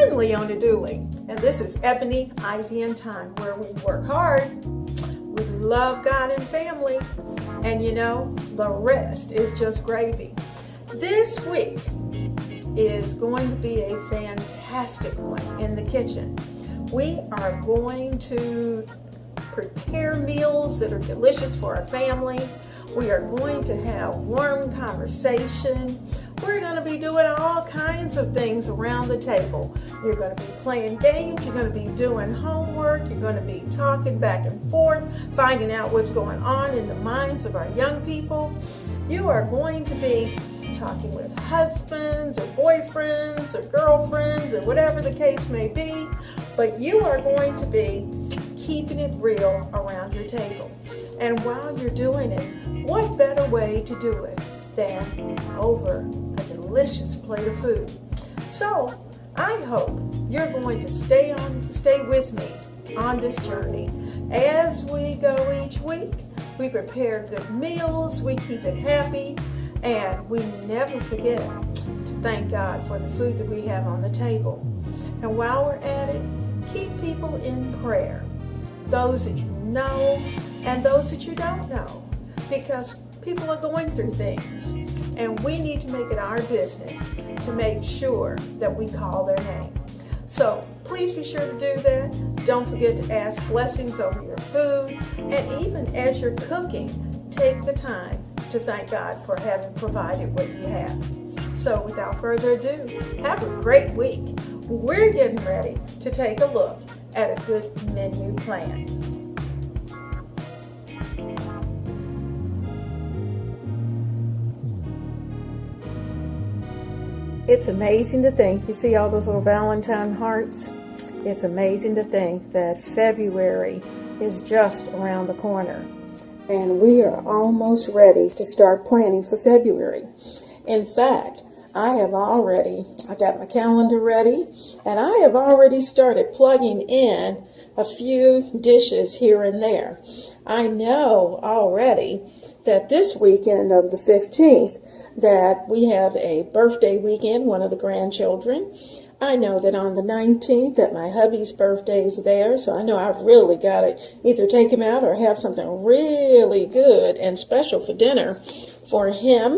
Finally on the dually. And this is Ebony, Ivy, and Thyme, where we work hard, we love God and family, and you know, the rest is just gravy. This week is going to be a fantastic one in the kitchen. We are going to prepare meals that are delicious for our family. We are going to have warm conversation. We're going to be doing all kinds of things around the table. You're going to be playing games. You're going to be doing homework. You're going to be talking back and forth, finding out what's going on in the minds of our young people. You are going to be talking with husbands or boyfriends or girlfriends or whatever the case may be, but you are going to be keeping it real around your table. And while you're doing it, what better way to do it than over a delicious plate of food? So I hope you're going to stay with me on this journey. As we go each week, we prepare good meals, we keep it happy, and we never forget to thank God for the food that we have on the table. And while we're at it, keep people in prayer. Those that you know and those that you don't know, because people are going through things, and we need to make it our business to make sure that we call their name. So please be sure to do that. Don't forget to ask blessings over your food, and even as you're cooking, take the time to thank God for having provided what you have. So without further ado, have a great week. We're getting ready to take a look at a good menu plan. It's amazing to think, you see all those little Valentine hearts? It's amazing to think that February is just around the corner. And we are almost ready to start planning for February. In fact, I got my calendar ready, and I have already started plugging in a few dishes here and there. I know already that this weekend of the 15th, that we have a birthday weekend, one of the grandchildren. I know that on the 19th that my hubby's birthday is there, so I know I've really got to either take him out or have something really good and special for dinner for him.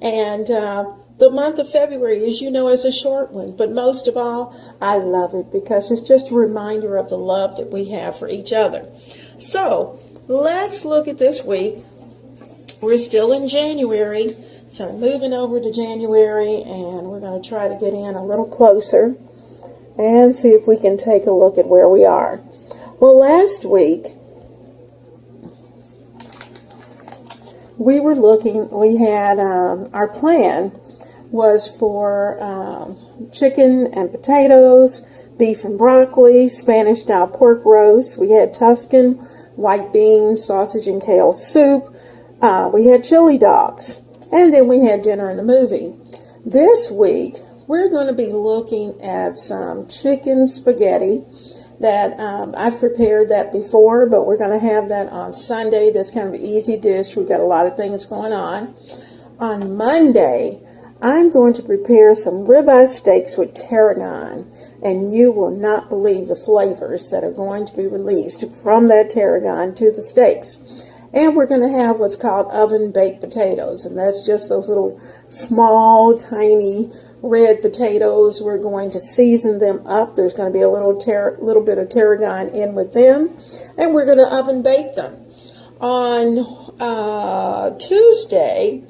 And the month of February, as you know, is a short one, but most of all, I love it because it's just a reminder of the love that we have for each other. So let's look at this week. We're still in January. So I'm moving over to January, and we're going to try to get in a little closer and see if we can take a look at where we are. Well, last week, we had our plan was for chicken and potatoes, beef and broccoli, Spanish-style pork roast. We had Tuscan white beans, sausage and kale soup. We had chili dogs. And then we had dinner and a movie. This week, we're going to be looking at some chicken spaghetti that I've prepared that before, but we're going to have that on Sunday. That's kind of an easy dish. We've got a lot of things going on. On Monday, I'm going to prepare some ribeye steaks with tarragon, and you will not believe the flavors that are going to be released from that tarragon to the steaks. And we're going to have what's called oven-baked potatoes, and that's just those little small, tiny red potatoes. We're going to season them up. There's going to be a little bit of tarragon in with them, and we're going to oven-bake them. On Tuesday,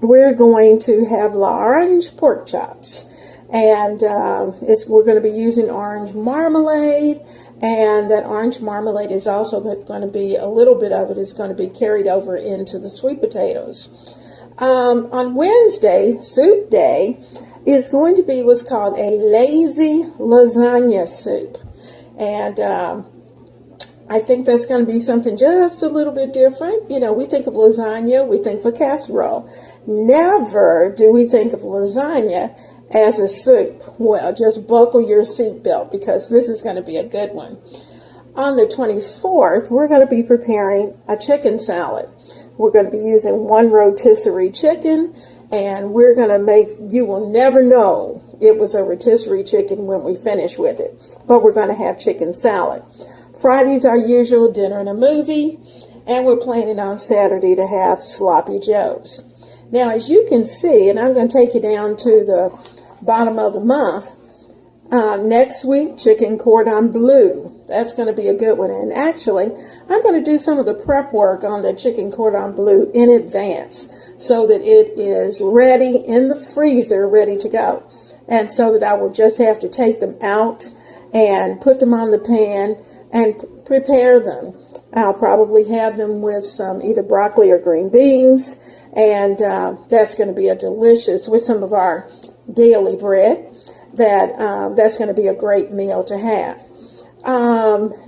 we're going to have orange pork chops, and we're going to be using orange marmalade. And that orange marmalade is also going to be, a little bit of it is going to be carried over into the sweet potatoes. On Wednesday, soup day, is going to be what's called a lazy lasagna soup. And I think that's going to be something just a little bit different. You know, we think of lasagna, we think of casserole. Never do we think of lasagna as a soup. Well, just buckle your seatbelt because this is going to be a good one. On the 24th, we're going to be preparing a chicken salad. We're going to be using one rotisserie chicken, and we're going to make, you will never know it was a rotisserie chicken when we finish with it. But we're going to have chicken salad. Friday's our usual dinner and a movie. And we're planning on Saturday to have sloppy joes. Now, as you can see, and I'm going to take you down to the bottom of the month, next week, chicken cordon bleu. That's going to be a good one. And actually, I'm going to do some of the prep work on the chicken cordon bleu in advance so that it is ready in the freezer, ready to go. And so that I will just have to take them out and put them on the pan and prepare them. I'll probably have them with some either broccoli or green beans. And that's going to be a delicious, with some of our daily bread. That's going to be a great meal to have.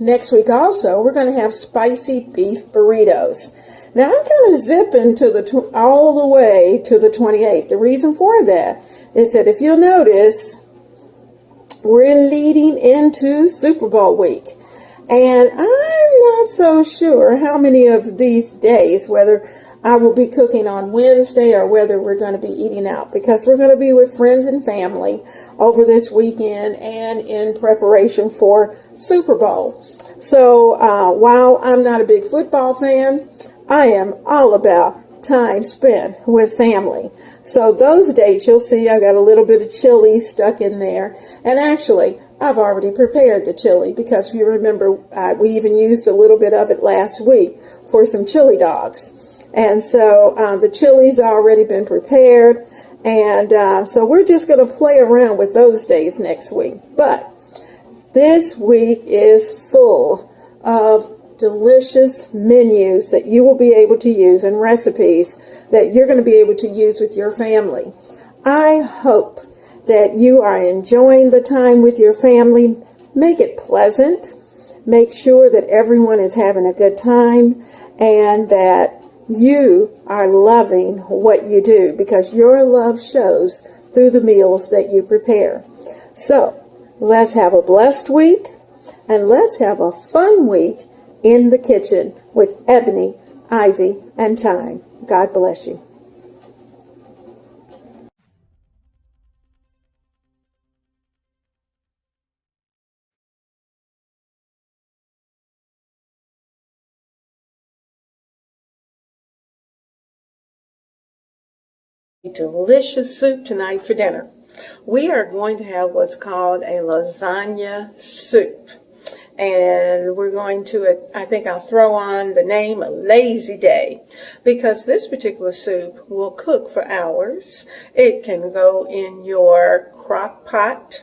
Next week also, we're going to have spicy beef burritos. Now, I'm kind of zipping to all the way to the 28th. The reason for that is that if you'll notice, we're leading into Super Bowl week. And I'm not so sure how many of these days, whether I will be cooking on Wednesday or whether we're going to be eating out, because we're going to be with friends and family over this weekend and in preparation for Super Bowl. So while I'm not a big football fan, I am all about time spent with family. So those days, you'll see I got a little bit of chili stuck in there. And actually, I've already prepared the chili because if you remember, we even used a little bit of it last week for some chili dogs. And so the chili's already been prepared. And so we're just going to play around with those days next week. But this week is full of delicious menus that you will be able to use and recipes that you're going to be able to use with your family. I hope that you are enjoying the time with your family. Make it pleasant. Make sure that everyone is having a good time and that you are loving what you do, because your love shows through the meals that you prepare. So let's have a blessed week and let's have a fun week in the kitchen with Ebony, Ivy, and Thyme. God bless you. Delicious soup tonight for dinner. We are going to have what's called a lasagna soup. And we're going to, I think I'll throw on the name a lazy day, because this particular soup will cook for hours. It can go in your crock pot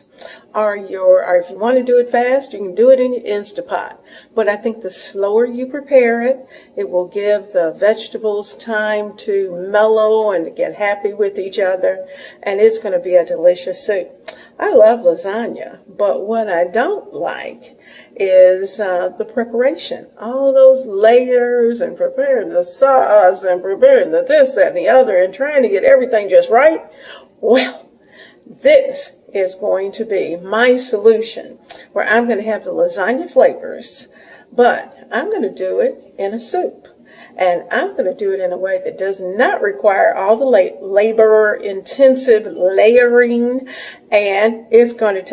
or if you want to do it fast, you can do it in your Instapot. But I think the slower you prepare it, it will give the vegetables time to mellow and to get happy with each other. And it's going to be a delicious soup. I love lasagna, but what I don't like is the preparation. All those layers and preparing the sauce and preparing the this, that, and the other and trying to get everything just right. Well, this is going to be my solution, where I'm going to have the lasagna flavors, but I'm going to do it in a soup. And I'm going to do it in a way that does not require all the labor-intensive layering, and it's going to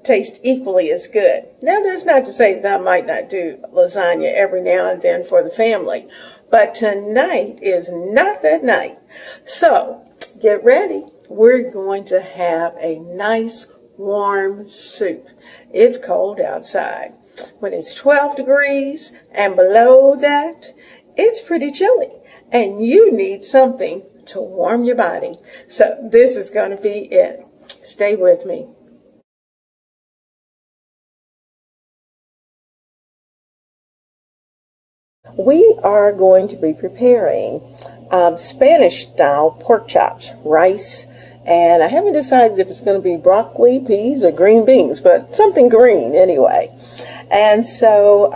taste equally as good. Now, that's not to say that I might not do lasagna every now and then for the family, but tonight is not that night. So, get ready. We're going to have a nice warm soup. It's cold outside. When it's 12 degrees and below that, it's pretty chilly, and you need something to warm your body. So this is going to be it. Stay with me. We are going to be preparing Spanish-style pork chops, rice, and I haven't decided if it's going to be broccoli, peas, or green beans, but something green anyway. And so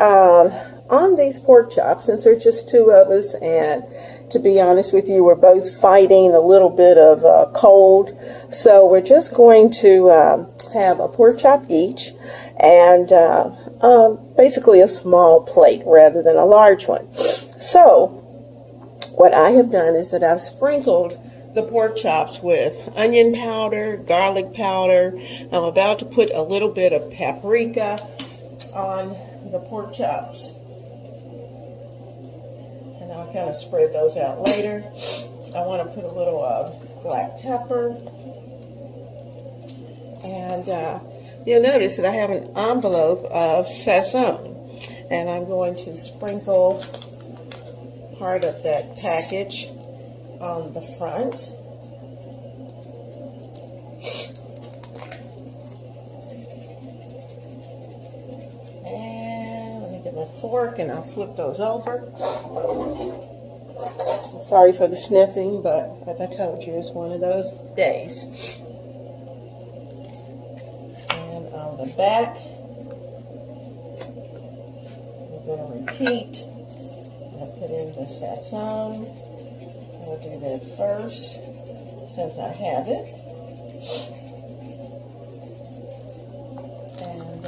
on these pork chops, since there's just two of us, and to be honest with you, we're both fighting a little bit of cold, so we're just going to have a pork chop each, and basically a small plate rather than a large one. So what I have done is that I've sprinkled the pork chops with onion powder, garlic powder. I'm about to put a little bit of paprika on the pork chops. And I'll kind of spread those out later. I want to put a little black pepper. And you'll notice that I have an envelope of sesame. And I'm going to sprinkle part of that package on the front. And let me get my fork and I'll flip those over. Sorry for the sniffing, but as I told you, it's one of those days. And on the back, we're going to repeat. I'm going to put in the sesame. I'll do that first, since I have it. And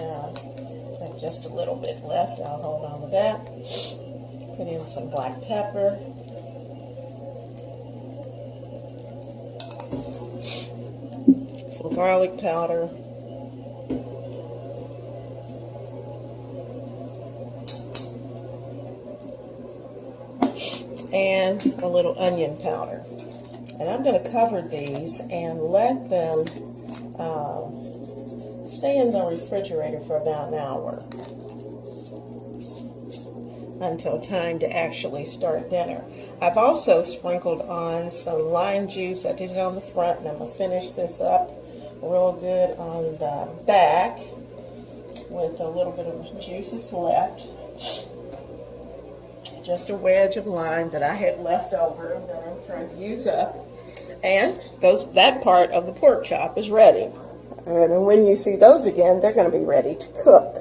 there's just a little bit left. I'll hold on to that. Put in some black pepper. Some garlic powder. And a little onion powder. And I'm going to cover these and let them stay in the refrigerator for about an hour until time to actually start dinner. I've also sprinkled on some lime juice. I did it on the front, and I'm going to finish this up real good on the back with a little bit of juices left. Just a wedge of lime that I had left over that I'm trying to use up. And that part of the pork chop is ready. And when you see those again, they're going to be ready to cook.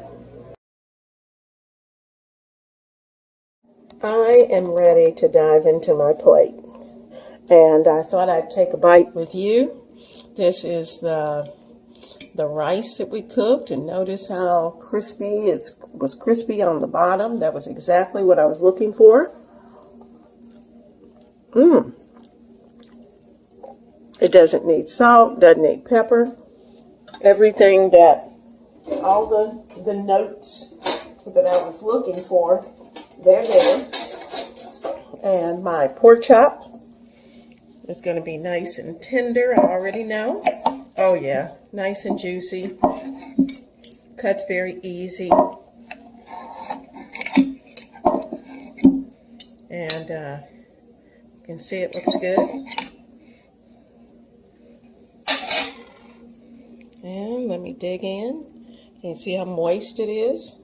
I am ready to dive into my plate. And I thought I'd take a bite with you. This is the rice that we cooked, and notice how crispy it was crispy on the bottom. That was exactly what I was looking for. It doesn't need salt, doesn't need pepper. Everything all the notes that I was looking for, they're there. And my pork chop is going to be nice and tender, I already know. Oh yeah, nice and juicy. Cuts very easy. And you can see it looks good. And let me dig in. Can you see how moist it is?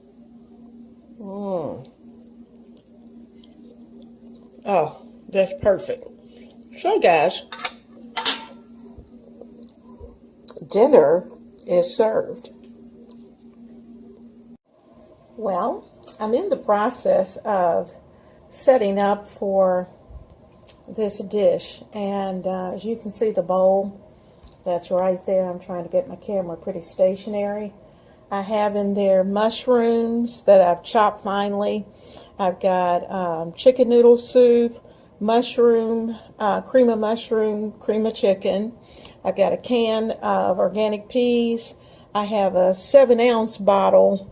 Oh, that's perfect. So guys, dinner is served. Well, I'm in the process of setting up for this dish, and as you can see, the bowl that's right there. I'm trying to get my camera pretty stationary. I have in there mushrooms that I've chopped finely. I've got chicken noodle soup, mushroom, cream of mushroom, cream of chicken. I've got a can of organic peas. I have a 7-ounce bottle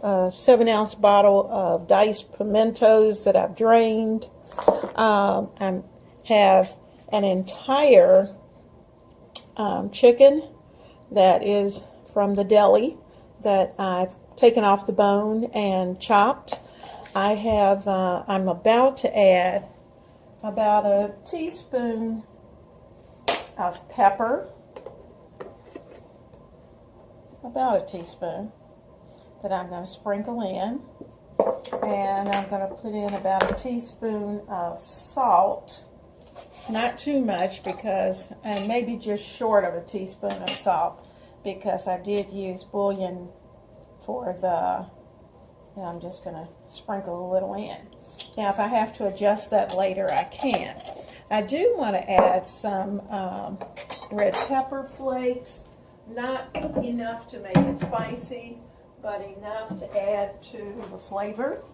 of diced pimentos that I've drained. I have an entire chicken that is from the deli that I've taken off the bone and chopped. I have, I'm about to add about a teaspoon of pepper, about a teaspoon that I'm going to sprinkle in, and I'm going to put in about a teaspoon of salt, not too much because, and maybe just short of a teaspoon of salt, because I did use bouillon for the, and I'm just going to sprinkle a little in. Now if I have to adjust that later, I can. I do want to add some red pepper flakes, not enough to make it spicy, but enough to add to the flavor.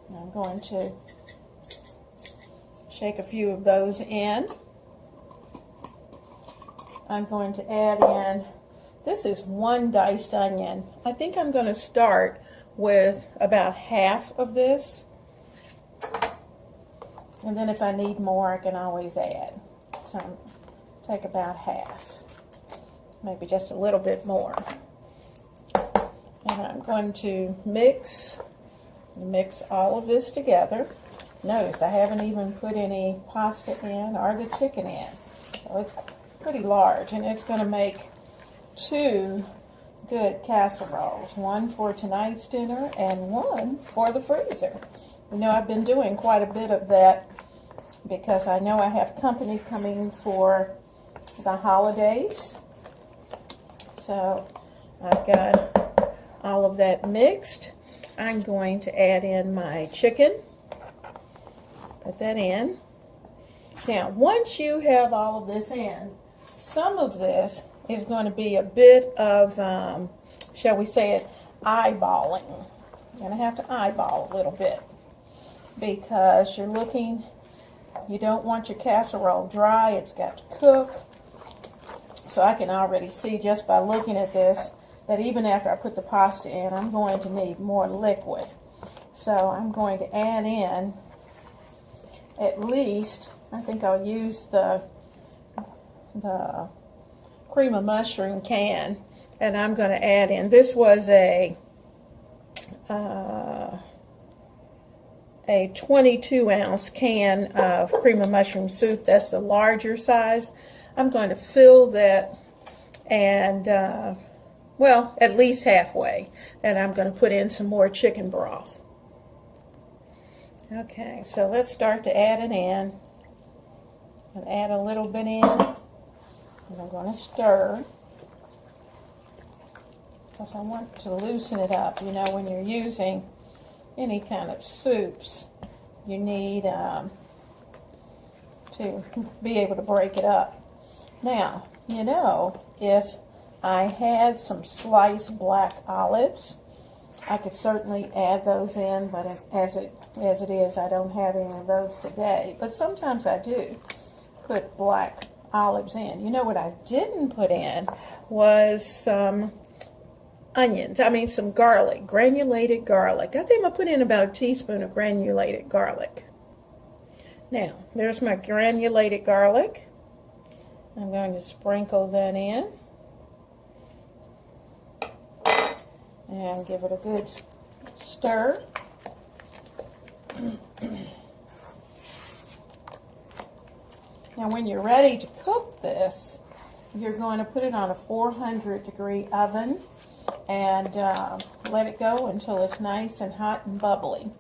I'm going to Shake a few of those in. I'm going to add in, this is 1 diced onion. I think I'm going to start with about half of this. And then if I need more, I can always add. So take about half, maybe just a little bit more. And I'm going to mix all of this together. Notice I haven't even put any pasta in or the chicken in. So it's pretty large, and it's going to make 2 good casseroles. 1 for tonight's dinner and 1 for the freezer. You know, I've been doing quite a bit of that because I know I have company coming for the holidays. So I've got all of that mixed. I'm going to add in my chicken. Put that in. Now, once you have all of this in, some of this is going to be a bit of, shall we say it, eyeballing. You're going to have to eyeball a little bit because you're looking, you don't want your casserole dry. It's got to cook. So I can already see just by looking at this that even after I put the pasta in, I'm going to need more liquid. So I'm going to add in at least, I think I'll use the cream of mushroom can, and I'm going to add in, this was a 22-ounce can of cream of mushroom soup. That's the larger size. I'm going to fill that, and well, at least halfway, and I'm going to put in some more chicken broth. Okay, so let's start to add it in. And add a little bit in, and I'm going to stir because I want to loosen it up. You know, when you're using any kind of soups, you need to be able to break it up. Now, you know, if I had some sliced black olives, I could certainly add those in, but as it is, I don't have any of those today. But sometimes I do put black olives in. You know what I didn't put in was some onions. I mean some garlic, granulated garlic. I think I'm going to put in about a teaspoon of granulated garlic. Now, there's my granulated garlic. I'm going to sprinkle that in and give it a good stir. Now, when you're ready to cook this, you're going to put it on a 400-degree oven and let it go until it's nice and hot and bubbly.